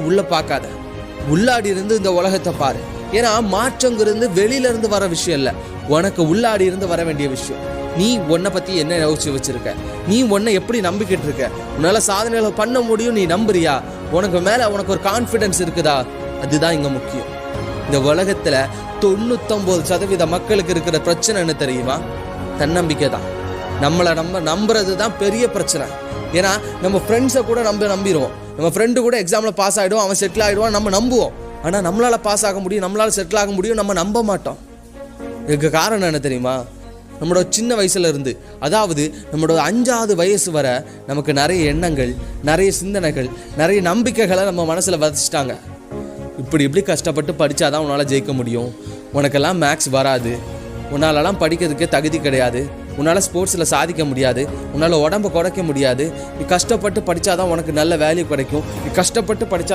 உள்ள பார்க்காத, உள்ளாடி இருந்து இந்த உலகத்தை பாரு. ஏன்னா மாற்றங்கிறது வெளியில இருந்து வர விஷயம் இல்லை, உனக்கு உள்ளாடி இருந்து வர வேண்டிய விஷயம். நீ உன்னை பத்தி என்ன யோசிச்சு வச்சிருக்க, நீ உன்னை எப்படி நம்பிக்கிட்டு இருக்க, உன்னால சாதனைகளை பண்ண முடியும் நீ நம்புறியா, உனக்கு மேல உனக்கு ஒரு கான்ஃபிடன்ஸ் இருக்குதா, அதுதான் இங்க முக்கியம். இந்த உலகத்துல 99% மக்களுக்கு இருக்கிற பிரச்சனை என்ன தெரியுமா? தன்னம்பிக்கை தான். நம்மளை நம்புறது தான் பெரிய பிரச்சனை. ஏன்னா நம்ம ஃப்ரெண்ட்ஸை கூட நம்பிடுவோம். நம்ம ஃப்ரெண்டு கூட எக்ஸாமில் பாஸ் ஆகிடுவோம், அவன் செட்டில் ஆகிடுவான், நம்ம நம்புவோம். ஆனால் நம்மளால் பாஸ் ஆக முடியும், நம்மளால் செட்டில் ஆக முடியும், நம்ம நம்ப மாட்டோம். இதுக்கு காரணம் என்ன தெரியுமா? நம்மளோட சின்ன வயசுல இருந்து, அதாவது நம்மளோட 5வது வயசு வரை நமக்கு நிறைய எண்ணங்கள், நிறைய சிந்தனைகள், நிறைய நம்பிக்கைகளை நம்ம மனசில் விதைச்சிட்டாங்க. இப்படி கஷ்டப்பட்டு படித்தாதான் உன்னால் ஜெயிக்க முடியும், உனக்கெல்லாம் மேக்ஸ் வராது, உன்னாலலாம் படிக்கிறதுக்கு தகுதி கிடையாது, உன்னால் ஸ்போர்ட்ஸில் சாதிக்க முடியாது, உன்னால் உடம்பை குறைக்க முடியாது, நீ கஷ்டப்பட்டு படித்தாதான் உனக்கு நல்ல வேல்யூ கிடைக்கும், நீ கஷ்டப்பட்டு படித்தாதான்